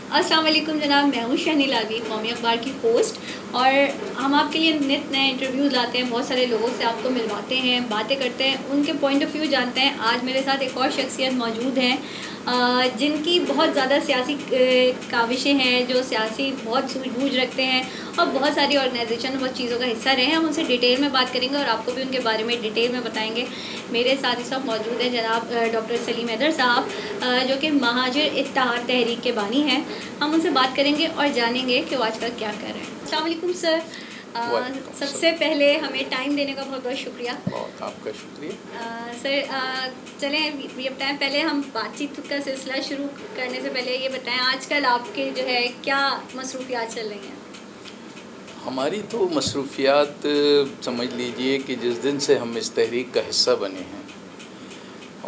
السلام علیکم جناب، میں ہوں شہنی لاوی، قومی اخبار کی ہوسٹ، اور ہم آپ کے لیے نت نئے انٹرویوز لاتے ہیں، بہت سارے لوگوں سے آپ کو ملواتے ہیں، باتیں کرتے ہیں، ان کے پوائنٹ آف ویو جانتے ہیں۔ آج میرے ساتھ ایک اور شخصیت موجود ہیں جن کی بہت زیادہ سیاسی کاوشیں ہیں، جو سیاسی بہت سوجھ بوجھ رکھتے ہیں اور بہت ساری آرگنائزیشن بہت چیزوں کا حصہ رہے ہیں۔ ہم ان سے ڈیٹیل میں بات کریں گے اور آپ کو بھی ان کے بارے میں ڈیٹیل میں بتائیں گے۔ میرے ساتھ اس وقت موجود ہیں جناب ڈاکٹر سلیم حیدر صاحب، جو کہ مہاجر اتحاد تحریک کے بانی ہیں۔ ہم ان سے بات کریں گے اور جانیں گے کہ وہ آج کل کیا کر رہے ہیں۔ السلام علیکم سر۔ وعلیکم سب السلام۔ سے پہلے ہمیں ٹائم دینے کا بہت بہت شکریہ۔ بہت آپ کا شکریہ۔ سر چلیں یہ بتائیں، پہلے ہم بات چیت کا سلسلہ شروع کرنے سے پہلے یہ بتائیں آج کل آپ کے جو ہے کیا مصروفیات چل رہی ہیں؟ ہماری تو مصروفیات سمجھ لیجئے کہ جس دن سے ہم اس تحریک کا حصہ بنے ہیں،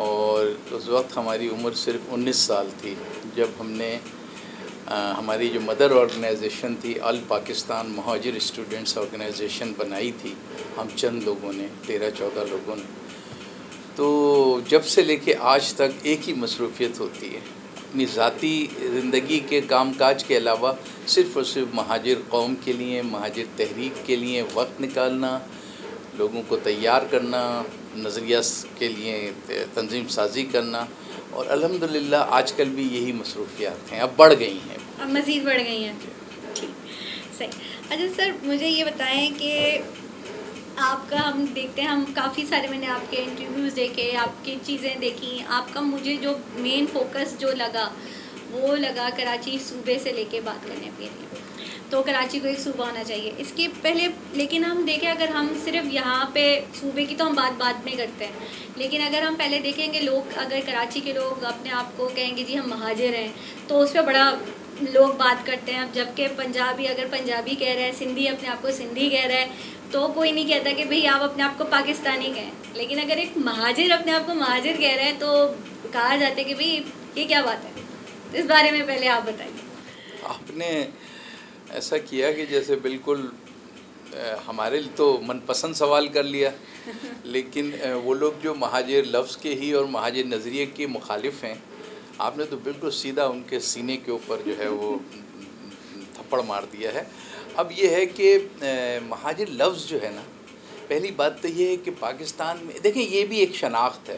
اور اس وقت ہماری عمر صرف 19 سال تھی جب ہم نے ہماری جو مدر آرگنائزیشن تھی آل پاکستان مہاجر اسٹوڈنٹس آرگنائزیشن بنائی تھی، ہم چند لوگوں نے 13-14 لوگوں نے، تو جب سے لے کے آج تک ایک ہی مصروفیت ہوتی ہے، اپنی ذاتی زندگی کے کام کاج کے علاوہ صرف اور صرف مہاجر قوم کے لیے، مہاجر تحریک کے لیے وقت نکالنا، لوگوں کو تیار کرنا، نظریہ کے لیے تنظیم سازی کرنا، اور الحمدللہ آج کل بھی یہی مصروفیات ہیں، اب بڑھ گئی ہیں، اب مزید بڑھ گئی ہیں۔ ٹھیک، صحیح۔ اچھا سر، مجھے یہ بتائیں کہ آپ کا ہم دیکھتے ہیں، ہم کافی سارے میں نے آپ کے انٹرویوز دیکھے، آپ کی چیزیں دیکھیں، آپ کا مجھے جو مین فوکس جو لگا وہ لگا کراچی صوبے سے لے کے بات کرنے کے لیے، تو کراچی کو ایک صوبہ ہونا چاہیے اس کے پہلے۔ لیکن ہم دیکھیں، اگر ہم صرف یہاں پہ صوبے کی تو ہم بات میں کرتے ہیں، لیکن اگر ہم پہلے دیکھیں کہ لوگ، اگر کراچی کے لوگ اپنے آپ کو کہیں گے جی ہم مہاجر ہیں، تو اس پہ بڑا لوگ بات کرتے ہیں۔ اب جبکہ پنجابی اگر پنجابی کہہ رہے ہیں، سندھی اپنے آپ کو سندھی کہہ رہے ہیں، تو کوئی نہیں کہتا کہ بھئی آپ اپنے آپ کو پاکستانی کہیں۔ لیکن اگر ایک مہاجر اپنے آپ کو مہاجر کہہ رہے ہیں تو کہا جاتا ہے کہ بھئی یہ کیا بات ہے؟ اس بارے میں پہلے آپ بتائیے۔ آپ نے ایسا کیا کہ جیسے بالکل ہمارے تو من پسند سوال کر لیا، لیکن وہ لوگ جو مہاجر لفظ کے ہی اور مہاجر نظریے کے مخالف ہیں، آپ نے تو بالکل سیدھا ان کے سینے کے اوپر جو ہے وہ تھپڑ مار دیا ہے۔ اب یہ ہے کہ مہاجر لفظ جو ہے نا، پہلی بات تو یہ ہے کہ پاکستان میں دیکھیں یہ بھی ایک شناخت ہے۔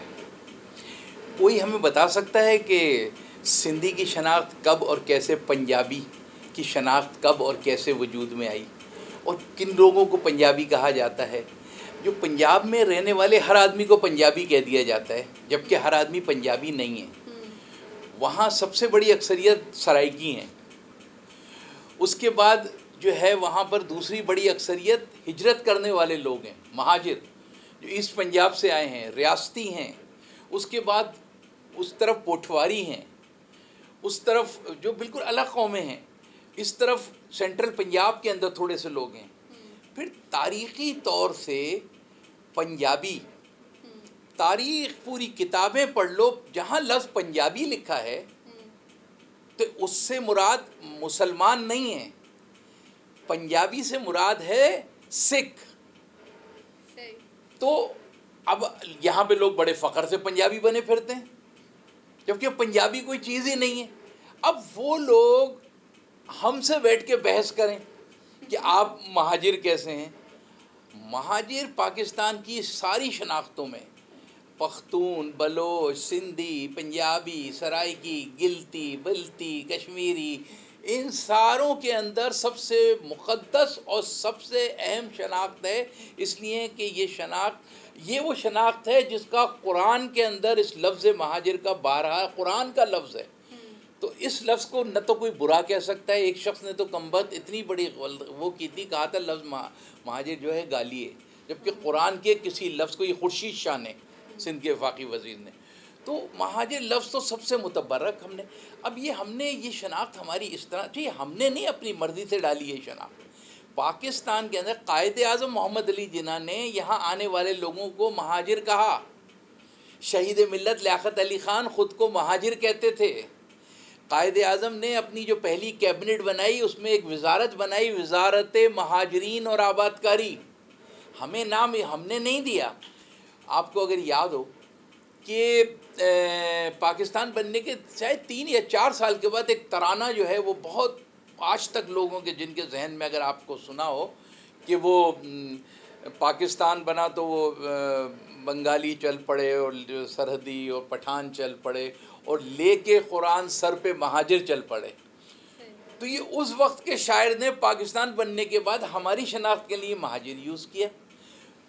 کوئی ہمیں بتا سکتا ہے کہ سندھی کی شناخت کب اور کیسے، پنجابی کی شناخت کب اور کیسے وجود میں آئی، اور کن لوگوں کو پنجابی کہا جاتا ہے؟ جو پنجاب میں رہنے والے ہر آدمی کو پنجابی کہہ دیا جاتا ہے، جبکہ ہر آدمی پنجابی نہیں ہے۔ وہاں سب سے بڑی اکثریت سرائکی ہیں، اس کے بعد جو ہے وہاں پر دوسری بڑی اکثریت ہجرت کرنے والے لوگ ہیں، مہاجر جو ایسٹ پنجاب سے آئے ہیں، ریاستی ہیں۔ اس کے بعد اس طرف پوٹھواری ہیں، اس طرف جو بالکل الگ قومیں ہیں، اس طرف سینٹرل پنجاب کے اندر تھوڑے سے لوگ ہیں۔ پھر تاریخی طور سے پنجابی، تاریخ پوری کتابیں پڑھ لو، جہاں لفظ پنجابی لکھا ہے تو اس سے مراد مسلمان نہیں ہے، پنجابی سے مراد ہے سکھ۔ تو اب یہاں پہ لوگ بڑے فخر سے پنجابی بنے پھرتے ہیں، جبکہ پنجابی کوئی چیز ہی نہیں ہے۔ اب وہ لوگ ہم سے بیٹھ کے بحث کریں کہ آپ مہاجر کیسے ہیں۔ مہاجر پاکستان کی ساری شناختوں میں پختون، بلوچ، سندھی، پنجابی، سرائکی، گلتی، بلتی، کشمیری، ان ساروں کے اندر سب سے مقدس اور سب سے اہم شناخت ہے، اس لیے کہ یہ وہ شناخت ہے جس کا قرآن کے اندر اس لفظ مہاجر کا بارہا قرآن کا لفظ ہے۔ تو اس لفظ کو نہ تو کوئی برا کہہ سکتا ہے۔ ایک شخص نے تو کمبخت اتنی بڑی وہ کی تھی، کہا تھا لفظ مہاجر جو ہے گالی ہے، جبکہ قرآن کے کسی لفظ کو، یہ خورشید شاہ نے، سندھ کے وفاقی وزیر نے، تو مہاجر لفظ تو سب سے متبرک ہم نے۔ اب ہم نے یہ شناخت ہماری اس طرح جی ہم نے نہیں اپنی مرضی سے ڈالی یہ شناخت۔ پاکستان کے اندر قائد اعظم محمد علی جناح نے یہاں آنے والے لوگوں کو مہاجر کہا۔ شہید ملت لیاقت علی خان خود کو مہاجر کہتے تھے۔ قائد اعظم نے اپنی جو پہلی کیبنٹ بنائی اس میں ایک وزارت بنائی، وزارت مہاجرین اور آبادکاری۔ ہمیں نام ہم نے نہیں دیا۔ آپ کو اگر یاد ہو کہ پاکستان بننے کے شاید 3 یا 4 سال کے بعد ایک ترانہ جو ہے وہ بہت آج تک لوگوں کے جن کے ذہن میں اگر آپ کو سنا ہو کہ وہ پاکستان بنا تو وہ بنگالی چل پڑے اور سرحدی اور پٹھان چل پڑے اور لے کے قرآن سر پہ مہاجر چل پڑے. تو یہ اس وقت کے شاعر نے پاکستان بننے کے بعد ہماری شناخت کے لیے مہاجر یوز کیا.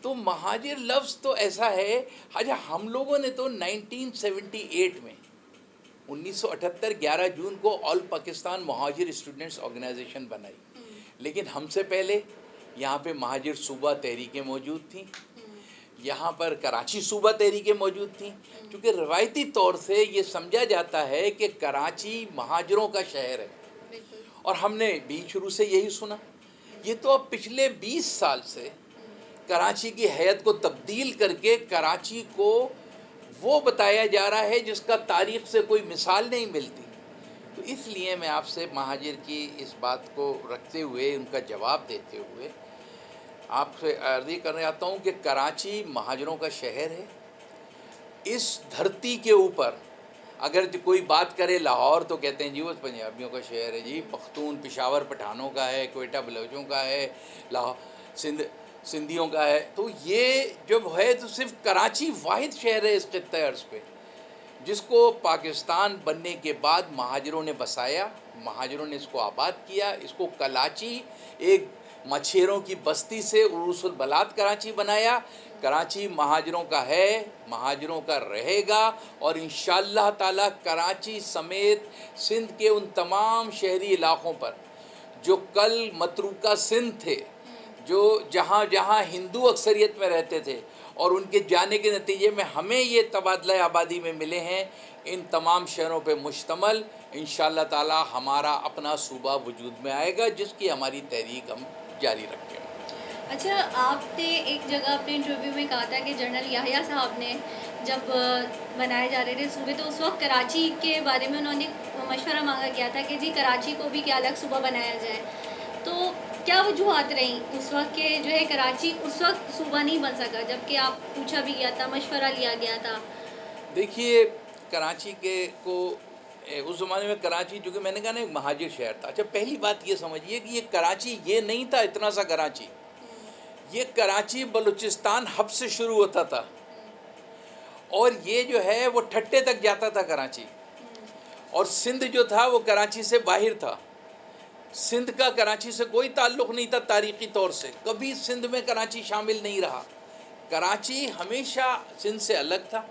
تو مہاجر لفظ تو ایسا ہے. اچھا ہم لوگوں نے تو 1978 میں 1978 11 جون کو آل پاکستان مہاجر اسٹوڈنٹس آرگنائزیشن بنائی. لیکن ہم سے پہلے یہاں پہ مہاجر صوبہ تحریکیں موجود تھیں. یہاں پر کراچی صوبہ تحریکیں موجود تھیں. کیونکہ روایتی طور سے یہ سمجھا جاتا ہے کہ کراچی مہاجروں کا شہر ہے اور ہم نے بھی شروع سے یہی سنا. یہ تو اب پچھلے 20 سال سے کراچی کی حیت کو تبدیل کر کے کراچی کو وہ بتایا جا رہا ہے جس کا تاریخ سے کوئی مثال نہیں ملتی. تو اس لیے میں آپ سے مہاجر کی اس بات کو رکھتے ہوئے ان کا جواب دیتے ہوئے آپ سے عرض کرنا چاہتا ہوں کہ کراچی مہاجروں کا شہر ہے. اس دھرتی کے اوپر اگر کوئی بات کرے لاہور تو کہتے ہیں جی وہ پنجابیوں کا شہر ہے. جی پختون پشاور پٹھانوں کا ہے, کوئٹہ بلوچوں کا ہے, لاہور سندھیوں کا ہے. تو یہ جب ہے تو صرف کراچی واحد شہر ہے اس خطۂ ارض پہ جس کو پاکستان بننے کے بعد مہاجروں نے بسایا, مہاجروں نے اس کو آباد کیا. اس کو کلاچی ایک مچھیروں کی بستی سے عروس البلاد کراچی بنایا. کراچی مہاجروں کا ہے, مہاجروں کا رہے گا اور انشاءاللہ تعالی کراچی سمیت سندھ کے ان تمام شہری علاقوں پر جو کل متروکہ سندھ تھے, جو جہاں جہاں ہندو اکثریت میں رہتے تھے اور ان کے جانے کے نتیجے میں ہمیں یہ تبادلہ آبادی میں ملے ہیں, ان تمام شہروں پہ مشتمل انشاءاللہ تعالی ہمارا اپنا صوبہ وجود میں آئے گا جس کی ہماری تحریک ہم جاری رکھیں. اچھا آپ نے ایک جگہ اپنے انٹرویو میں کہا تھا کہ جنرل یحییٰ صاحب نے جب بنائے جا رہے تھے صوبے تو اس وقت کراچی کے بارے میں انہوں نے مشورہ مانگا گیا تھا کہ جی کراچی کو بھی کیا الگ صوبہ بنایا جائے. تو کیا وجوہات رہیں اس وقت کہ جو ہے کراچی اس وقت صوبہ نہیں بن سکا جبکہ آپ پوچھا بھی گیا تھا, مشورہ لیا گیا تھا؟ دیکھیے کراچی کو اس زمانے میں کراچی جو کہ میں نے کہا نا ایک مہاجر شہر تھا. اچھا پہلی بات یہ سمجھیے کہ یہ کراچی یہ نہیں تھا اتنا سا کراچی. یہ کراچی بلوچستان ہب سے شروع ہوتا تھا اور یہ جو ہے وہ ٹھٹے تک جاتا تھا کراچی. اور سندھ جو تھا وہ کراچی سے باہر تھا. سندھ کا کراچی سے کوئی تعلق نہیں تھا تاریخی طور سے. کبھی سندھ میں کراچی شامل نہیں رہا. کراچی ہمیشہ سندھ سے الگ تھا.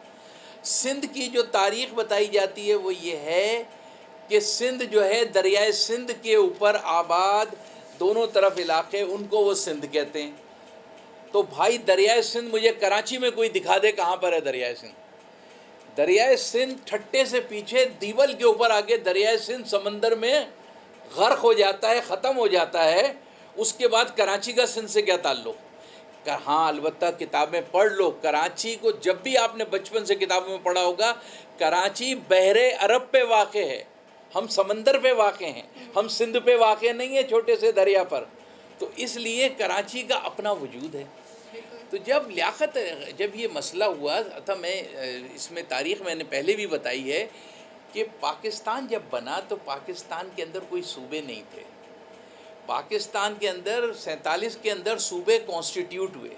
سندھ کی جو تاریخ بتائی جاتی ہے وہ یہ ہے کہ سندھ جو ہے دریائے سندھ کے اوپر آباد دونوں طرف علاقے, ان کو وہ سندھ کہتے ہیں. تو بھائی دریائے سندھ مجھے کراچی میں کوئی دکھا دے کہاں پر ہے دریائے سندھ. دریائے سندھ ٹھٹے سے پیچھے دیول کے اوپر آگے دریائے سندھ سمندر میں غرق ہو جاتا ہے, ختم ہو جاتا ہے. اس کے بعد کراچی کا سندھ سے کیا تعلق؟ ہاں البتہ کتابیں پڑھ لو. کراچی کو جب بھی آپ نے بچپن سے کتابوں میں پڑھا ہوگا کراچی بحر عرب پہ واقع ہے, ہم سمندر پہ واقع ہیں, ہم سندھ پہ واقع نہیں ہیں چھوٹے سے دریا پر. تو اس لیے کراچی کا اپنا وجود ہے. تو جب یہ مسئلہ ہوا تھا, میں اس میں تاریخ میں نے پہلے بھی بتائی ہے کہ پاکستان جب بنا تو پاکستان کے اندر کوئی صوبے نہیں تھے. پاکستان کے اندر 47 کے اندر صوبے کانسٹیٹیوٹ ہوئے.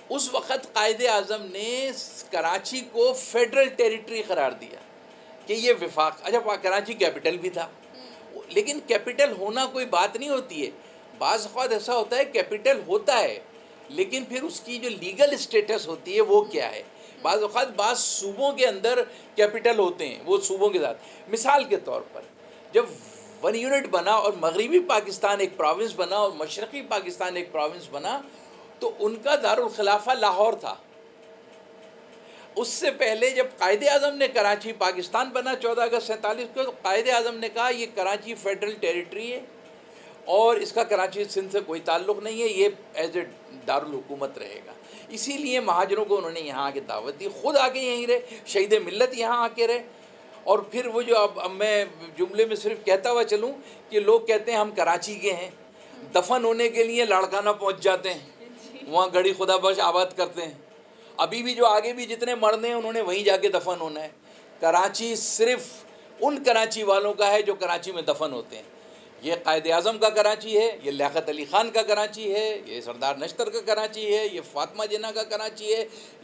اس وقت قائد اعظم نے کراچی کو فیڈرل ٹیریٹری قرار دیا کہ یہ وفاق. اچھا کراچی کیپٹل بھی تھا, لیکن کیپٹل ہونا کوئی بات نہیں ہوتی ہے. بعض اوقات ایسا ہوتا ہے کیپٹل ہوتا ہے لیکن پھر اس کی جو لیگل اسٹیٹس ہوتی ہے وہ کیا ہے. بعض اوقات بعض صوبوں کے اندر کیپٹل ہوتے ہیں, وہ صوبوں کے ساتھ. مثال کے طور پر جب 1 یونٹ بنا اور مغربی پاکستان ایک پروونس بنا اور مشرقی پاکستان ایک پروونس بنا تو ان کا دارالخلافہ لاہور تھا. اس سے پہلے جب قائد اعظم نے کراچی پاکستان بنا 14 اگست 47 کو, تو قائد اعظم نے کہا یہ کراچی فیڈرل ٹیریٹری ہے اور اس کا کراچی سندھ سے کوئی تعلق نہیں ہے, یہ ایز اے دارالحکومت رہے گا. اسی لیے مہاجروں کو انہوں نے یہاں آ کے دعوت دی, خود آ کے یہیں رہے, شہید ملت یہاں آ کے رہے. اور پھر وہ جو اب میں جملے میں صرف کہتا ہوا چلوں کہ لوگ کہتے ہیں ہم کراچی کے ہیں, دفن ہونے کے لیے لاڑکانہ پہنچ جاتے ہیں, وہاں گڑھی خدا بخش آباد کرتے ہیں. ابھی بھی جو آگے بھی جتنے مرنے ہیں انہوں نے وہیں جا کے دفن ہونا ہے. کراچی صرف ان کراچی والوں کا ہے جو کراچی میں دفن ہوتے ہیں. یہ قائد اعظم کا کراچی ہے, یہ لیاقت علی خان کا کراچی ہے, یہ سردار نشتر کا کراچی ہے, یہ فاطمہ جناح کا کراچی ہے,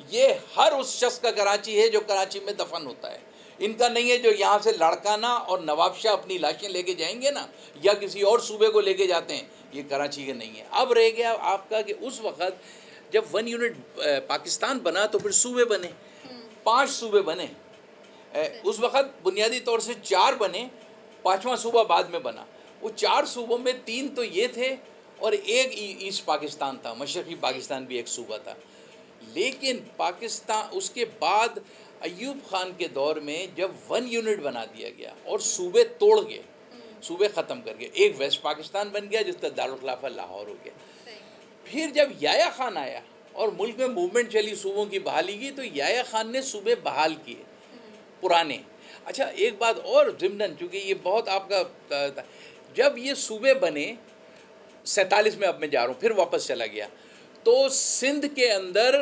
یہ ہر اس شخص کا کراچی ہے جو کراچی میں دفن ہوتا ہے. ان کا نہیں ہے جو یہاں سے لاڑکانہ اور نواب شاہ اپنی لاشیں لے کے جائیں گے نا, یا کسی اور صوبے کو لے کے جاتے ہیں, یہ کراچی کے نہیں ہے. اب رہ گیا آپ کا کہ اس وقت جب 1 یونٹ پاکستان بنا تو پھر صوبے بنے, 5 صوبے بنے. اس وقت بنیادی طور سے 4 بنے, 5واں صوبہ بعد میں بنا. وہ 4 صوبوں میں 3 تو یہ تھے اور ایک ایسٹ پاکستان تھا, مشرقی پاکستان بھی ایک صوبہ تھا. لیکن پاکستان اس کے بعد ایوب خان کے دور میں جب 1 یونٹ بنا دیا گیا اور صوبے توڑ گئے, صوبے ختم کر گئے, ایک ویسٹ پاکستان بن گیا جس کا دارالخلافہ لاہور ہو گیا. پھر جب یحییٰ خان آیا اور ملک میں موومنٹ چلی صوبوں کی بحالی کی, تو یحییٰ خان نے صوبے بحال کیے پرانے. اچھا ایک بات اور ضمناً, چونکہ یہ بہت آپ کا, جب یہ صوبے بنے 47 میں, اب میں جا رہا ہوں پھر واپس چلا گیا, تو سندھ کے اندر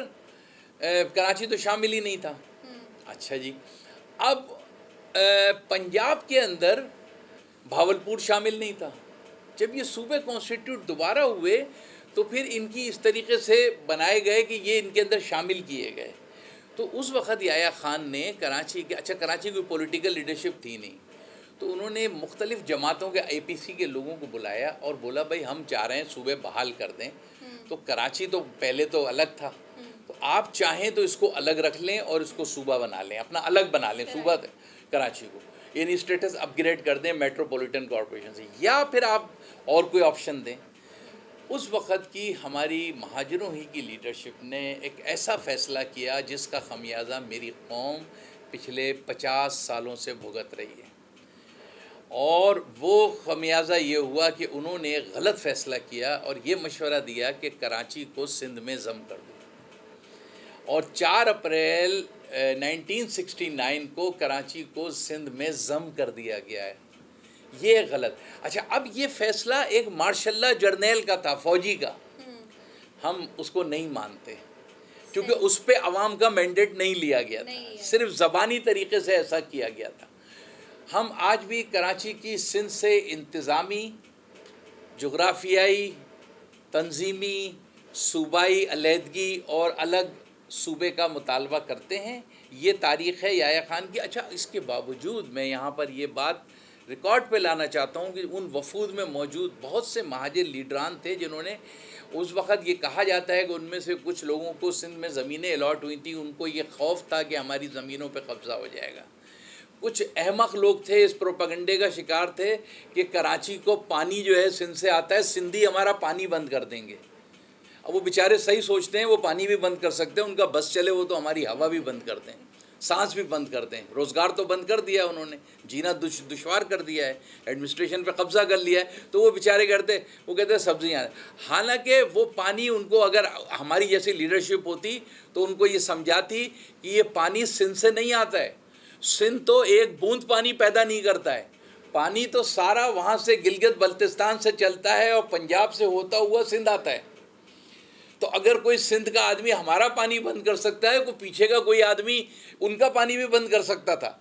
کراچی تو شامل ہی نہیں تھا. اچھا جی, اب پنجاب کے اندر بھاولپور شامل نہیں تھا. جب یہ صوبے کانسٹیٹیوٹ دوبارہ ہوئے تو پھر ان کی اس طریقے سے بنائے گئے کہ یہ ان کے اندر شامل کیے گئے. تو اس وقت یحییٰ خان نے کراچی کے, اچھا کراچی کوئی پولیٹیکل لیڈرشپ تھی نہیں, تو انہوں نے مختلف جماعتوں کے APC کے لوگوں کو بلایا اور بولا بھائی ہم چاہ رہے ہیں صوبے بحال کر دیں. تو کراچی تو پہلے تو الگ تھا, تو آپ چاہیں تو اس کو الگ رکھ لیں اور اس کو صوبہ بنا لیں, اپنا الگ بنا لیں صوبہ کراچی کو, یعنی اسٹیٹس اپ گریڈ کر دیں میٹروپولیٹن کارپوریشن سے, یا پھر آپ اور کوئی آپشن دیں. اس وقت کی ہماری مہاجروں ہی کی لیڈرشپ نے ایک ایسا فیصلہ کیا جس کا خمیازہ میری قوم پچھلے 50 سالوں سے بھگت رہی ہے. اور وہ خمیازہ یہ ہوا کہ انہوں نے غلط فیصلہ کیا اور یہ مشورہ دیا کہ کراچی کو سندھ میں ضم کر دو, اور 4 اپریل 1969 کو کراچی کو سندھ میں ضم کر دیا گیا ہے. یہ غلط. اچھا اب یہ فیصلہ ایک مارشل لا جرنیل کا تھا, فوجی کا, ہم اس کو نہیں مانتے کیونکہ اس پہ عوام کا مینڈیٹ نہیں لیا گیا تھا, صرف زبانی طریقے سے ایسا کیا گیا تھا. ہم آج بھی کراچی کی سندھ سے انتظامی, جغرافیائی, تنظیمی, صوبائی علیحدگی اور الگ صوبے کا مطالبہ کرتے ہیں. یہ تاریخ ہے یحییٰ خان کی. اچھا اس کے باوجود میں یہاں پر یہ بات ریکارڈ پہ لانا چاہتا ہوں کہ ان وفود میں موجود بہت سے مہاجر لیڈران تھے جنہوں نے, اس وقت یہ کہا جاتا ہے کہ ان میں سے کچھ لوگوں کو سندھ میں زمینیں الاٹ ہوئی تھیں, ان کو یہ خوف تھا کہ ہماری زمینوں پہ قبضہ ہو جائے گا. کچھ احمق لوگ تھے, اس پروپیگنڈے کا شکار تھے کہ کراچی کو پانی جو ہے سندھ سے آتا ہے, سندھی ہمارا پانی بند کر دیں گے. اب وہ بیچارے صحیح سوچتے ہیں, وہ پانی بھی بند کر سکتے ہیں, ان کا بس چلے وہ تو ہماری ہوا بھی بند کر دیں, سانس بھی بند کر دیں. روزگار تو بند کر دیا انہوں نے, جینا دشوار کر دیا ہے, ایڈمنسٹریشن پہ قبضہ کر لیا ہے, تو وہ بیچارے کرتے, وہ کہتے ہیں سبزیاں. حالانکہ وہ پانی ان کو, اگر ہماری جیسی لیڈرشپ ہوتی تو ان کو یہ سمجھاتی کہ یہ پانی سندھ سے نہیں آتا ہے, سندھ تو ایک بوند پانی پیدا نہیں کرتا ہے, پانی تو سارا وہاں سے گلگت بلتستان سے چلتا ہے اور پنجاب سے ہوتا ہوا سندھ آتا ہے. تو اگر کوئی سندھ کا آدمی ہمارا پانی بند کر سکتا ہے, کوئی پیچھے کا کوئی آدمی ان کا پانی بھی بند کر سکتا تھا.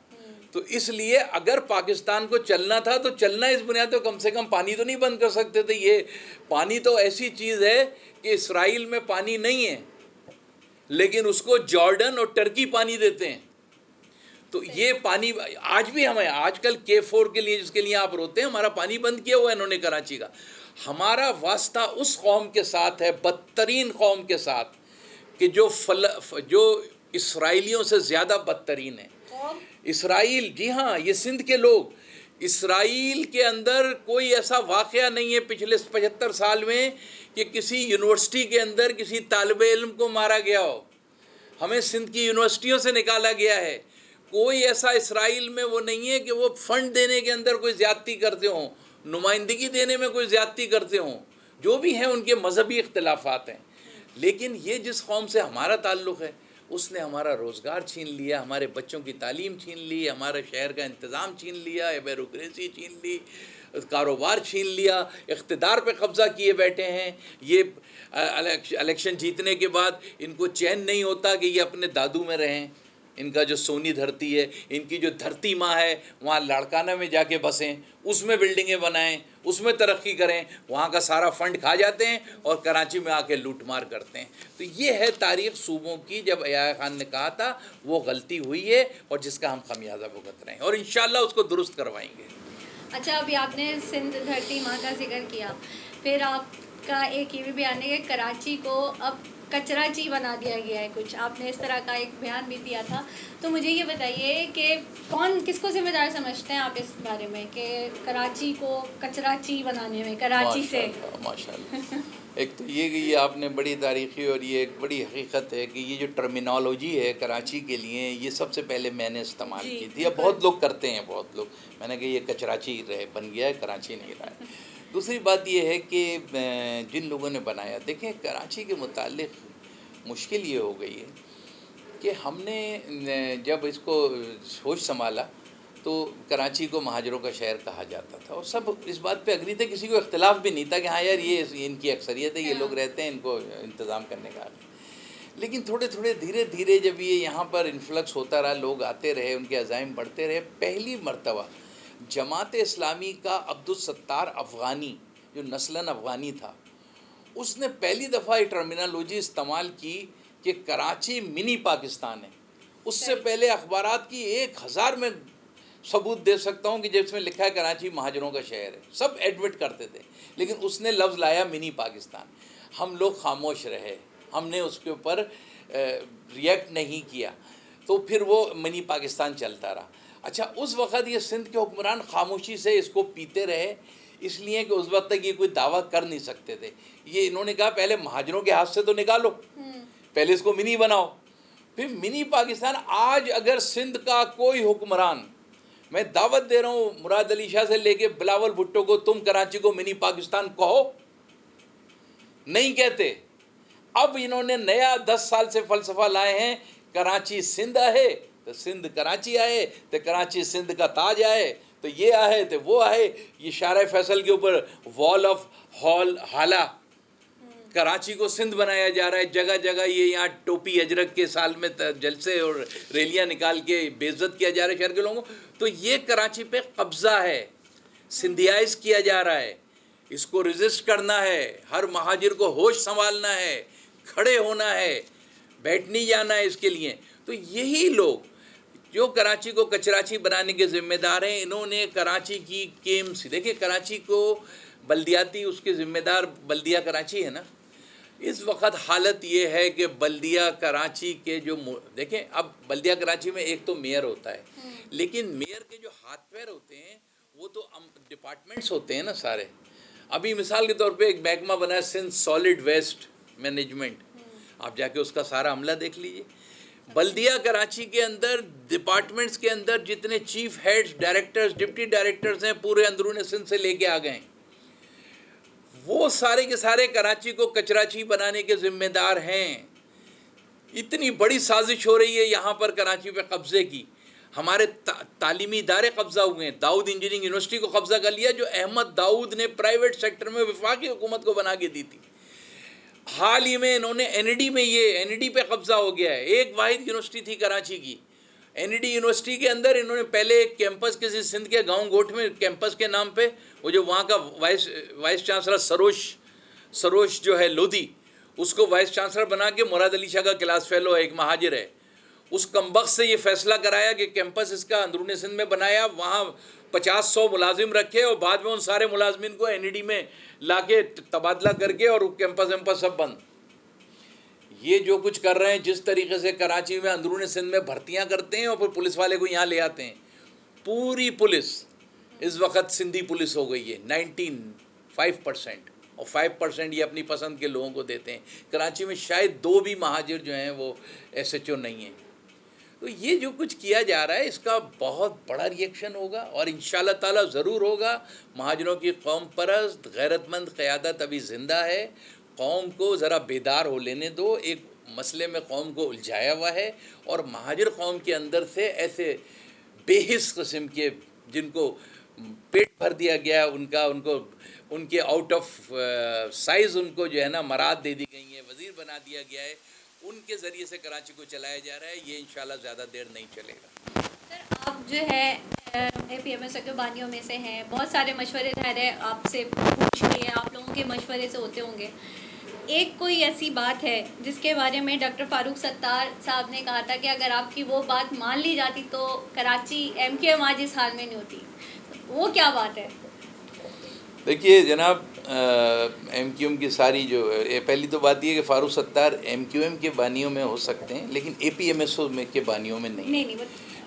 تو اس لیے اگر پاکستان کو چلنا تھا تو چلنا اس بنیاد پہ کم سے کم پانی تو نہیں بند کر سکتے تھے. یہ پانی تو ایسی چیز ہے کہ اسرائیل میں پانی نہیں ہے لیکن اس کو جارڈن اور ٹرکی پانی دیتے ہیں. تو یہ پانی آج بھی ہمیں, آج کل K4 کے لیے جس کے لیے آپ روتے ہیں, ہمارا پانی بند کیا ہوا ہے انہوں نے کراچی کا. ہمارا واسطہ اس قوم کے ساتھ ہے, بدترین قوم کے ساتھ, کہ جو اسرائیلیوں سے زیادہ بدترین ہے. اسرائیل, جی ہاں, یہ سندھ کے لوگ. اسرائیل کے اندر کوئی ایسا واقعہ نہیں ہے پچھلے 75 سال میں کہ کسی یونیورسٹی کے اندر کسی طالب علم کو مارا گیا ہو. ہمیں سندھ کی یونیورسٹیوں سے نکالا گیا ہے. کوئی ایسا اسرائیل میں وہ نہیں ہے کہ وہ فنڈ دینے کے اندر کوئی زیادتی کرتے ہوں, نمائندگی دینے میں کوئی زیادتی کرتے ہوں. جو بھی ہیں ان کے مذہبی اختلافات ہیں, لیکن یہ جس قوم سے ہمارا تعلق ہے اس نے ہمارا روزگار چھین لیا, ہمارے بچوں کی تعلیم چھین لی, ہمارے شہر کا انتظام چھین لیا, بیوروکریسی چھین لی, کاروبار چھین لیا، اقتدار پہ قبضہ کیے بیٹھے ہیں. یہ الیکشن جیتنے کے بعد ان کو چین نہیں ہوتا کہ یہ اپنے دادو میں رہیں. ان کا جو سونی دھرتی ہے، ان کی جو دھرتی ماں ہے، وہاں لاڑکانہ میں جا کے بسیں، اس میں بلڈنگیں بنائیں، اس میں ترقی کریں. وہاں کا سارا فنڈ کھا جاتے ہیں اور کراچی میں آ کے لوٹ مار کرتے ہیں. تو یہ ہے تاریخ صوبوں کی. جب عیاض خان نے کہا تھا وہ غلطی ہوئی ہے اور جس کا ہم خمیازہ بھگت رہے ہیں، اور انشاءاللہ اس کو درست کروائیں گے. اچھا، ابھی آپ نے سندھ دھرتی ماں کا ذکر کیا، پھر آپ کا ایک یہ بھی بیان ہے کہ کراچی کو اب کچراچی بنا دیا گیا ہے کچھ، آپ نے اس طرح کا ایک بیان بھی دیا تھا. تو مجھے یہ بتائیے کہ کس کو ذمہ دار سمجھتے ہیں آپ اس بارے میں کہ کراچی کو کچراچی بنانے میں، کراچی سے؟ ماشاء اللہ. ایک تو یہ آپ نے بڑی تاریخی اور یہ ایک بڑی حقیقت ہے کہ یہ جو ٹرمینالوجی ہے کراچی کے لیے، یہ سب سے پہلے میں نے استعمال کی تھی. اب بہت لوگ کرتے ہیں، بہت لوگ. میں نے کہا یہ کچراچی بن گیا ہے، کراچی نہیں رہا ہے. دوسری بات یہ ہے کہ جن لوگوں نے بنایا، دیکھیں کراچی کے متعلق مشکل یہ ہو گئی ہے کہ ہم نے جب اس کو ہوش سنبھالا تو کراچی کو مہاجروں کا شہر کہا جاتا تھا، اور سب اس بات پہ اگری تھے، کسی کو اختلاف بھی نہیں تھا کہ ہاں یار یہ ان کی اکثریت ہے، یہ لوگ رہتے ہیں، ان کو انتظام کرنے کا. لیکن تھوڑے دھیرے دھیرے جب یہ یہاں پر انفلکس ہوتا رہا، لوگ آتے رہے، ان کے عزائم بڑھتے رہے، پہلی مرتبہ جماعت اسلامی کا عبدالستار افغانی، جو نسلاً افغانی تھا، اس نے پہلی دفعہ یہ ٹرمینالوجی استعمال کی کہ کراچی منی پاکستان ہے. اس سے پہلے اخبارات کی 1000 میں ثبوت دے سکتا ہوں کہ جس میں لکھا ہے کراچی مہاجروں کا شہر ہے، سب ایڈمٹ کرتے تھے. لیکن اس نے لفظ لایا منی پاکستان. ہم لوگ خاموش رہے، ہم نے اس کے اوپر ریئیکٹ نہیں کیا، تو پھر وہ منی پاکستان چلتا رہا. اچھا، اس وقت یہ سندھ کے حکمران خاموشی سے اس کو پیتے رہے، اس لیے کہ اس وقت تک یہ کوئی دعویٰ کر نہیں سکتے تھے. یہ انہوں نے کہا پہلے مہاجروں کے ہاتھ سے تو نکالو، پہلے اس کو منی بناؤ، پھر منی پاکستان. آج اگر سندھ کا کوئی حکمران، میں دعوت دے رہا ہوں مراد علی شاہ سے لے کے بلاول بھٹو کو، تم کراچی کو منی پاکستان کہو، نہیں کہتے. اب انہوں نے نیا 10 سال سے فلسفہ لائے ہیں، کراچی سندھ آئے تو سندھ کراچی آئے، تو کراچی سندھ کا تاج آئے، تو یہ آئے تو وہ آئے. یہ شارع فیصل کے اوپر وال آف ہالہ، کراچی کو سندھ بنایا جا رہا ہے. جگہ جگہ یہ یہاں ٹوپی اجرک کے سال میں جلسے اور ریلیاں نکال کے بے عزت کیا جا رہا ہے شہر کے لوگوں کو. تو یہ کراچی پہ قبضہ ہے، سندھیائز کیا جا رہا ہے. اس کو ریزسٹ کرنا ہے، ہر مہاجر کو ہوش سنبھالنا ہے، کھڑے ہونا ہے، بیٹھ نہیں جانا ہے اس کے لیے. تو یہی لوگ جو کراچی کو کچراچی بنانے کے ذمہ دار ہیں، انہوں نے کراچی کی کیمس، دیکھیں کراچی کو بلدیاتی اس کے ذمہ دار بلدیہ کراچی ہے نا. اس وقت حالت یہ ہے کہ بلدیہ کراچی کے جو دیکھیں، اب بلدیہ کراچی میں ایک تو میئر ہوتا ہے، لیکن میئر کے جو ہاتھ پیر ہوتے ہیں وہ تو ڈپارٹمنٹس ہوتے ہیں نا سارے. ابھی مثال کے طور پہ ایک محکمہ بنا ہے سندھ سالڈ ویسٹ مینجمنٹ، آپ جا کے اس کا سارا عملہ دیکھ لیجئے. بلدیہ کراچی کے اندر ڈپارٹمنٹس کے اندر جتنے chief heads, directors, deputy directors ہیں، پورے اندرون سندھ سے لے کے آ گئے ہیں. وہ سارے کے سارے کراچی کو کچراچی بنانے کے ذمہ دار ہیں. اتنی بڑی سازش ہو رہی ہے یہاں پر کراچی پہ قبضے کی. ہمارے تعلیمی ادارے قبضہ ہوئے ہیں. داؤد انجینئرنگ یونیورسٹی کو قبضہ کر لیا، جو احمد داؤد نے پرائیویٹ سیکٹر میں وفاقی حکومت کو بنا کے دی تھی. حال ہی میں انہوں نے این ڈی میں یہ این ڈی پہ قبضہ ہو گیا ہے. ایک واحد یونیورسٹی تھی کراچی کی، این ڈی یونیورسٹی کے اندر انہوں نے پہلے ایک کیمپس کسی سندھ کے گاؤں گوٹھ میں کیمپس کے نام پہ، وہ جو وہاں کا وائس چانسلر سروش جو ہے لودھی، اس کو وائس چانسلر بنا کے مراد علی شاہ کا کلاس فیلو ہے، ایک مہاجر ہے. اس کمبخت سے یہ فیصلہ کرایا کہ کیمپس اس کا اندرون سندھ میں بنایا، وہاں 50-100 ملازم رکھے، اور بعد میں ان سارے ملازمین کو این ڈی میں لا کے تبادلہ کر کے، اور کیمپس ویمپس سب بند. یہ جو کچھ کر رہے ہیں، جس طریقے سے کراچی میں اندرون سندھ میں بھرتیاں کرتے ہیں اور پھر پولیس والے کو یہاں لے آتے ہیں. پوری پولیس اس وقت سندھی پولیس ہو گئی ہے 95%، اور 5% یہ اپنی پسند کے لوگوں کو دیتے ہیں. کراچی میں شاید 2 بھی مہاجر جو ہیں وہ ایس ایچ او نہیں ہیں. تو یہ جو کچھ کیا جا رہا ہے اس کا بہت بڑا ری ایکشن ہوگا، اور انشاءاللہ تعالیٰ ضرور ہوگا. مہاجروں کی قوم پرست غیرت مند قیادت ابھی زندہ ہے. قوم کو ذرا بیدار ہو لینے دو. ایک مسئلے میں قوم کو الجھایا ہوا ہے، اور مہاجر قوم کے اندر سے ایسے بے حس قسم کے جن کو پیٹ بھر دیا گیا ان کا، ان کے آؤٹ آف سائز ان کو جو ہے نا مراد دے دی گئی ہیں، وزیر بنا دیا گیا ہے، ان کے ذریعے سے کراچی کو چلایا جا رہا ہے. یہ انشاءاللہ زیادہ دیر نہیں چلے گا. سر آپ جو ہے اے پی ایم ایس او کے بانیوں میں سے ہیں، بہت سارے مشورے ظاہر ہے آپ سے پوچھ لیے، آپ لوگوں کے مشورے سے ہوتے ہوں گے. ایک کوئی ایسی بات ہے جس کے بارے میں ڈاکٹر فاروق ستار صاحب نے کہا تھا کہ اگر آپ کی وہ بات مان لی جاتی تو کراچی ایم کیو ایم آج اس حال میں نہیں ہوتی، وہ کیا بات ہے؟ دیکھیے جناب، ایم کیو ایم کی ساری جو پہلی تو بات یہ ہے کہ Farooq Sattar M Q M کے بانیوں میں ہو سکتے ہیں لیکن اے پی ایم ایس او میں کے بانیوں میں نہیں.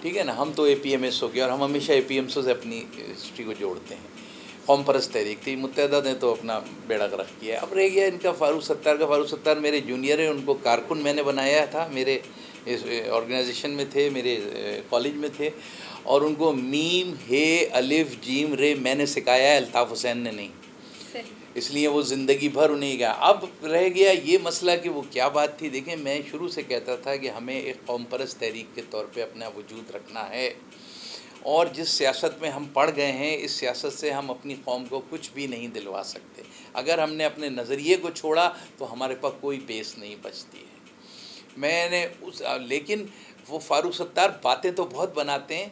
ٹھیک ہے نا، ہم تو اے پی ایم ایس او کے، اور ہم ہمیشہ اے پی ایم ایس او سے اپنی ہسٹری کو جوڑتے ہیں. قوم پرست تحریک تھی، متحدہ نے تو اپنا بیڑا غرق کیا ہے. اب رہ گیا ان کا فاروق ستار کا. فاروق ستار میرے جونیئر ہیں، ان کو کارکن میں نے بنایا تھا، میرے اس آرگنائزیشن میں تھے، میرے کالج میں تھے، اور ان کو میم ہے الف جیم رے میں نے سکھایا ہے، الطاف حسین نے نہیں. اس لیے وہ زندگی بھر انہیں گیا. اب رہ گیا یہ مسئلہ کہ وہ کیا بات تھی. دیکھیں میں شروع سے کہتا تھا کہ ہمیں ایک قوم پرست تحریک کے طور پہ اپنا وجود رکھنا ہے، اور جس سیاست میں ہم پڑ گئے ہیں اس سیاست سے ہم اپنی قوم کو کچھ بھی نہیں دلوا سکتے. اگر ہم نے اپنے نظریے کو چھوڑا تو ہمارے پاس کوئی بیس نہیں بچتی ہے. میں نے لیکن وہ فاروق ستار باتیں تو بہت بناتے ہیں،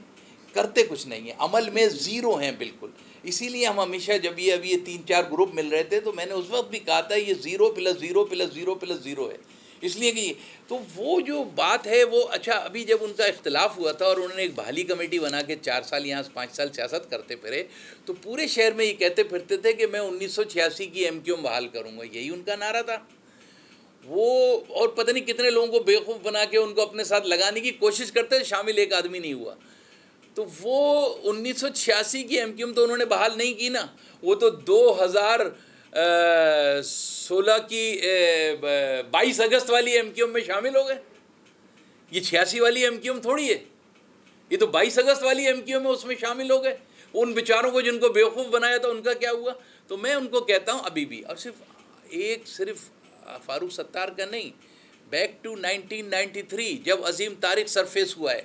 کرتے کچھ نہیں ہیں، عمل میں زیرو ہیں بالکل. اسی لیے ہم ہمیشہ جب اب یہ 3-4 گروپ مل رہے تھے تو میں نے اس وقت بھی کہا تھا یہ 0+0+0+0 ہے. اس لیے کہ تو وہ جو بات ہے وہ اچھا، ابھی جب ان کا اختلاف ہوا تھا اور انہوں نے ایک بحالی کمیٹی بنا کے 4 سال یہاں 5 سال سیاست کرتے پھرے، تو پورے شہر میں یہ کہتے پھرتے تھے کہ میں 1986 کی ایم کیو ایم بحال کروں گا. یہی ان کا نعرہ تھا. وہ اور پتہ نہیں کتنے لوگوں کو بیوقوف بنا کے ان کو اپنے ساتھ لگانے کی کوشش کرتے، شامل ایک آدمی نہیں ہوا. تو وہ 1986 کی ایم کیو ایم تو انہوں نے بحال نہیں کی نا، وہ تو 2016 کی 22 اگست والی ایم کیو ایم میں شامل ہو گئے. یہ 86 والی ایم کیو ایم تھوڑی ہے، یہ تو 22 اگست والی ایم کیو ایم ہے، اس میں شامل ہو گئے. ان بیچاروں کو جن کو بیوقوف بنایا تھا ان کا کیا ہوا؟ تو میں ان کو کہتا ہوں ابھی بھی، اور صرف فاروق ستار کا نہیں، بیک ٹو 1993 جب عظیم تاریخ سرفیس ہوا ہے،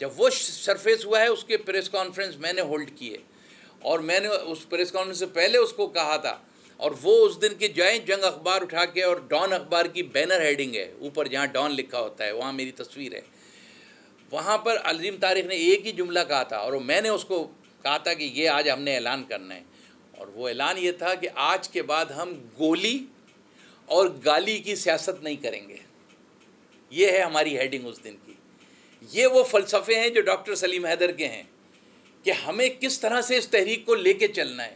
جب وہ سرفیس ہوا ہے اس کے پریس کانفرنس میں نے ہولڈ کیے، اور میں نے اس پریس کانفرنس سے پہلے اس کو کہا تھا. اور وہ اس دن کے جائیں جنگ اخبار اٹھا کے، اور ڈان اخبار کی بینر ہیڈنگ ہے اوپر جہاں ڈان لکھا ہوتا ہے، وہاں میری تصویر ہے. وہاں پر عظیم تاریخ نے ایک ہی جملہ کہا تھا، اور میں نے اس کو کہا تھا کہ یہ آج ہم نے اعلان کرنا ہے. اور وہ اعلان یہ تھا کہ آج کے بعد ہم گولی اور گالی کی سیاست نہیں کریں گے. یہ ہے ہماری ہیڈنگ اس دن کی. یہ وہ فلسفے ہیں جو ڈاکٹر سلیم حیدر کے ہیں کہ ہمیں کس طرح سے اس تحریک کو لے کے چلنا ہے.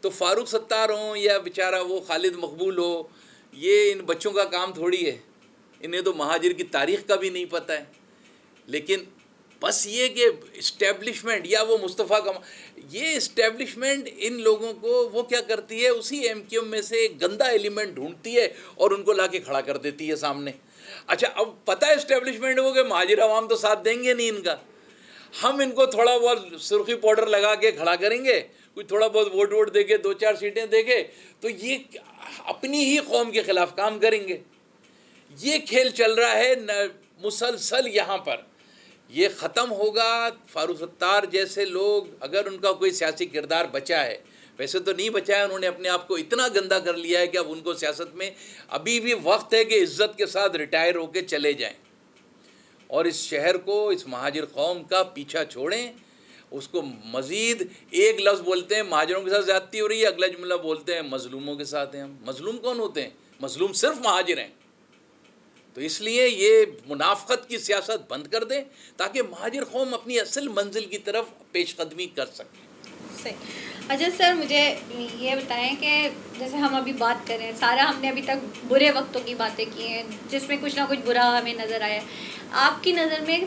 تو فاروق ستار ہوں یا بیچارہ وہ خالد مقبول ہو، یہ ان بچوں کا کام تھوڑی ہے، انہیں تو مہاجر کی تاریخ کا بھی نہیں پتہ ہے. لیکن بس یہ کہ اسٹیبلشمنٹ یا وہ مصطفیٰ کا یہ اسٹیبلشمنٹ ان لوگوں کو وہ کیا کرتی ہے، اسی ایم کیو ایم میں سے ایک گندا ایلیمنٹ ڈھونڈتی ہے اور ان کو لا کے کھڑا کر دیتی ہے سامنے. اچھا اب پتہ ہے اسٹیبلشمنٹ وہ کہ مہاجر عوام تو ساتھ دیں گے نہیں ان کا، ہم ان کو تھوڑا بہت سرخی پاؤڈر لگا کے کھڑا کریں گے، کچھ تھوڑا بہت ووٹ دے کے 2-4 سیٹیں دے کے، تو یہ اپنی ہی قوم کے خلاف کام کریں گے. یہ کھیل چل رہا ہے مسلسل یہاں پر. یہ ختم ہوگا. فاروق ستار جیسے لوگ اگر ان کا کوئی سیاسی کردار بچا ہے، ویسے تو نہیں بچا ہے، انہوں نے اپنے آپ کو اتنا گندا کر لیا ہے کہ اب ان کو سیاست میں ابھی بھی وقت ہے کہ عزت کے ساتھ ریٹائر ہو کے چلے جائیں اور اس شہر کو، اس مہاجر قوم کا پیچھا چھوڑیں. اس کو مزید ایک لفظ بولتے ہیں مہاجروں کے ساتھ زیادتی ہو رہی ہے، اگلا جملہ بولتے ہیں مظلوموں کے ساتھ ہیں ہم. مظلوم کون ہوتے ہیں؟ مظلوم صرف مہاجر ہیں. تو اس لیے یہ منافقت کی سیاست بند کر دیں تاکہ مہاجر قوم اپنی اصل منزل کی طرف پیش قدمی کر سکیں. صحیح. اچھا سر مجھے یہ بتائیں کہ جیسے ہم ابھی بات کریں، سارا ہم نے ابھی تک برے وقتوں کی باتیں کی ہیں جس میں کچھ نہ کچھ برا ہمیں نظر آیا. آپ کی نظر میں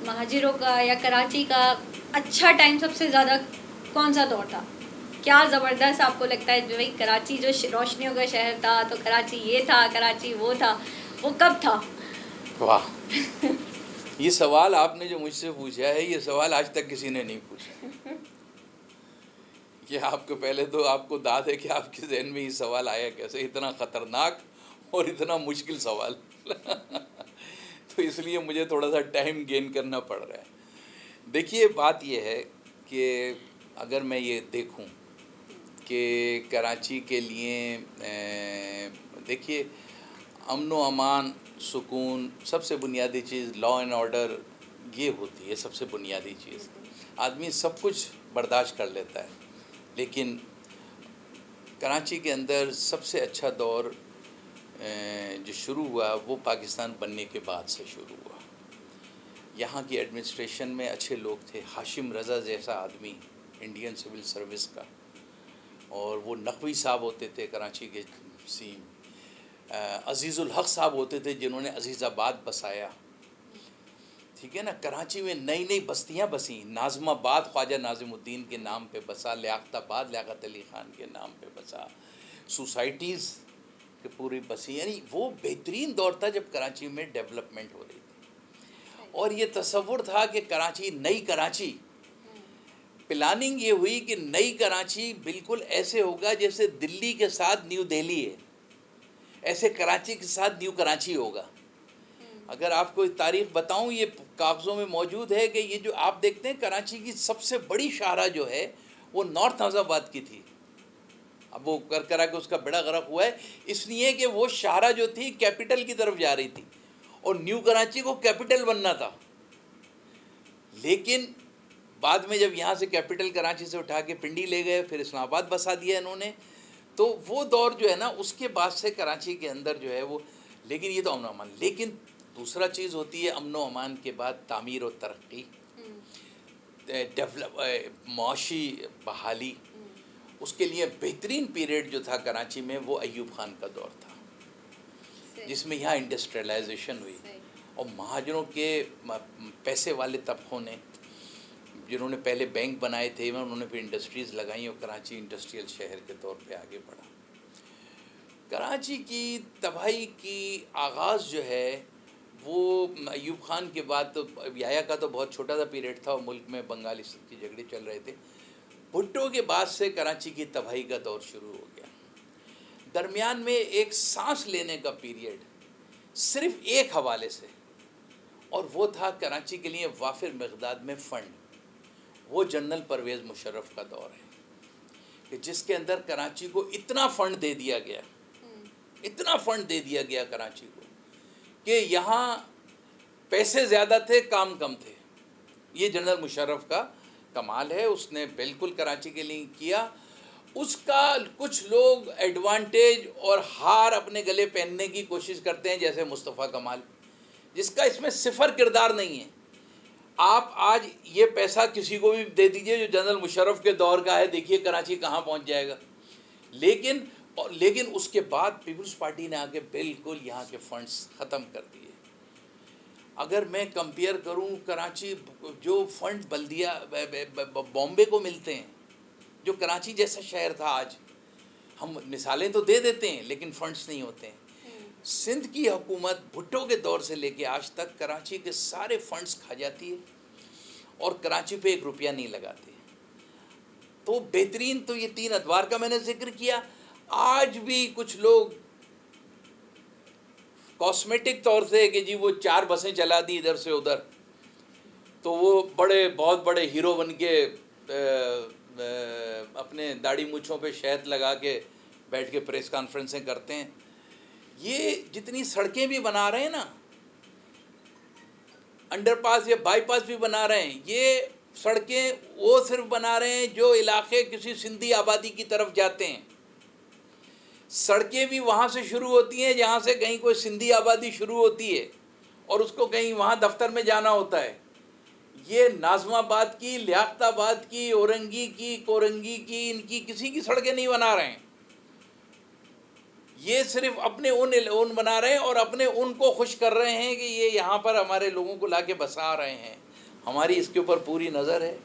مہاجروں کا یا کراچی کا اچھا ٹائم سب سے زیادہ کون سا دور تھا؟ کیا زبردست آپ کو لگتا ہے جو بھائی کراچی جو روشنیوں کا شہر تھا، تو کراچی یہ تھا، کراچی وہ تھا، وہ کب تھا؟ واہ، یہ سوال آپ نے جو مجھ سے پوچھا ہے یہ سوال آج تک کسی نے نہیں پوچھا. یہ آپ کو پہلے تو آپ کو داد ہے کہ آپ کے ذہن میں یہ سوال آیا کیسے، اتنا خطرناک اور اتنا مشکل سوال. تو اس لیے مجھے تھوڑا سا ٹائم گین کرنا پڑ رہا ہے. دیکھیے بات یہ ہے کہ اگر میں یہ دیکھوں کہ کراچی کے لیے دیکھیے امن و امان سکون سب سے بنیادی چیز لا اینڈ آرڈر یہ ہوتی ہے سب سے بنیادی چیز. آدمی سب کچھ برداشت کر لیتا ہے لیکن کراچی کے اندر سب سے اچھا دور جو شروع ہوا وہ پاکستان بننے کے بعد سے شروع ہوا. یہاں کی ایڈمنسٹریشن میں اچھے لوگ تھے. ہاشم رضا جیسا آدمی انڈین سول سروس کا, اور وہ نقوی صاحب ہوتے تھے کراچی کے سیم. عزیز الحق صاحب ہوتے تھے جنہوں نے عزیز آباد بسایا. ٹھیک ہے نا. کراچی میں نئی نئی بستیاں بسیں. ناظم آباد خواجہ ناظم الدین کے نام پہ بسا, لیاقت آباد لیاقت علی خان کے نام پہ بسا, سوسائٹیز کے پوری بسی. یعنی وہ بہترین دور تھا جب کراچی میں ڈیولپمنٹ ہو رہی تھی, اور یہ تصور تھا کہ کراچی نئی کراچی, پلاننگ یہ ہوئی کہ نئی کراچی بالکل ایسے ہوگا جیسے دلی کے ساتھ نیو دہلی ہے, ایسے کراچی کے ساتھ نیو کراچی ہوگا. اگر آپ کو تاریخ بتاؤں, یہ کاغذوں میں موجود ہے کہ یہ جو آپ دیکھتے ہیں کراچی کی سب سے بڑی شاہراہ جو ہے وہ نارتھ ناظم آباد کی تھی. اب وہ کرا کے اس کا بیڑا غرق ہوا ہے, اس لیے کہ وہ شاہراہ جو تھی کیپٹل کی طرف جا رہی تھی اور نیو کراچی کو کیپٹل بننا تھا. لیکن بعد میں جب یہاں سے کیپٹل کراچی سے اٹھا کے پنڈی لے گئے, پھر اسلام آباد بسا دیا انہوں نے, تو وہ دور جو ہے نا اس کے بعد سے کراچی کے اندر جو ہے وہ, لیکن یہ تو امن و امان. لیکن دوسرا چیز ہوتی ہے امن و امان کے بعد تعمیر و ترقی, معاشی بحالی. اس کے لیے بہترین پیریڈ جو تھا کراچی میں وہ ایوب خان کا دور تھا, جس میں یہاں انڈسٹریلائزیشن ہوئی, اور مہاجروں کے پیسے والے طبقوں نے جنہوں نے پہلے بینک بنائے تھے انہوں نے پھر انڈسٹریز لگائیں اور کراچی انڈسٹریل شہر کے طور پہ آگے بڑھا. کراچی کی تباہی کی آغاز جو ہے وہ ایوب خان کے بعد, تو یحییٰ کا تو بہت چھوٹا سا پیریڈ تھا اور ملک میں بنگالی کی جھگڑے چل رہے تھے. بھٹو کے بعد سے کراچی کی تباہی کا دور شروع ہو گیا. درمیان میں ایک سانس لینے کا پیریڈ صرف ایک حوالے سے, اور وہ تھا کراچی کے لیے وافر مقدار میں فنڈ. وہ جنرل پرویز مشرف کا دور ہے کہ جس کے اندر کراچی کو اتنا فنڈ دے دیا گیا, اتنا فنڈ دے دیا گیا کراچی کو کہ یہاں پیسے زیادہ تھے کام کم تھے. یہ جنرل مشرف کا کمال ہے, اس نے بالکل کراچی کے لیے کیا. اس کا کچھ لوگ ایڈوانٹیج اور ہار اپنے گلے پہننے کی کوشش کرتے ہیں, جیسے مصطفیٰ کمال, جس کا اس میں صفر کردار نہیں ہے. آپ آج یہ پیسہ کسی کو بھی دے دیجئے جو جنرل مشرف کے دور کا ہے, دیکھیے کراچی کہاں پہنچ جائے گا. لیکن اس کے بعد پیپلز پارٹی نے آ کے بالکل یہاں کے فنڈز ختم کر دیے. اگر میں کمپیئر کروں کراچی جو فنڈ بلدیہ بامبے کو ملتے ہیں, جو کراچی جیسا شہر تھا, آج ہم مثالیں تو دے دیتے ہیں لیکن فنڈز نہیں ہوتے ہیں. سندھ کی حکومت بھٹو کے دور سے لے کے آج تک کراچی کے سارے فنڈز کھا جاتی ہے اور کراچی پہ 1 روپیہ نہیں لگاتے. تو بہترین تو یہ 3 ادوار کا میں نے ذکر کیا. آج بھی کچھ لوگ کاسمیٹک طور سے کہ جی وہ 4 بسیں چلا دی ادھر سے ادھر, تو وہ بہت بڑے ہیرو بن کے اپنے داڑھی مونچھوں پہ شہد لگا کے بیٹھ کے پریس کانفرنسیں کرتے ہیں. یہ جتنی سڑکیں بھی بنا رہے ہیں نا, انڈر پاس یا بائی پاس بھی بنا رہے ہیں, یہ سڑکیں وہ صرف بنا رہے ہیں جو علاقے کسی سندھی آبادی کی طرف جاتے ہیں. سڑکیں بھی وہاں سے شروع ہوتی ہیں جہاں سے کہیں کوئی سندھی آبادی شروع ہوتی ہے اور اس کو کہیں وہاں دفتر میں جانا ہوتا ہے. یہ ناظم آباد کی, لیاقت آباد کی, اورنگی کی, کورنگی کی, ان کی کسی کی سڑکیں نہیں بنا رہے ہیں. یہ صرف اپنے ان بنا رہے ہیں اور اپنے ان کو خوش کر رہے ہیں کہ یہ یہاں پر ہمارے لوگوں کو لا کے بسا رہے ہیں. ہماری اس کے اوپر پوری نظر ہے.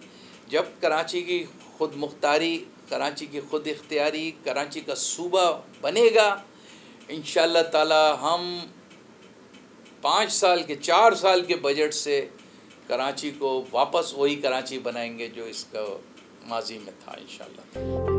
جب کراچی کی خود مختاری, کراچی کی خود اختیاری, کراچی کا صوبہ بنے گا, انشاءاللہ تعالی ہم 5 سال کے 4 سال کے بجٹ سے کراچی کو واپس وہی کراچی بنائیں گے جو اس کا ماضی میں تھا انشاءاللہ.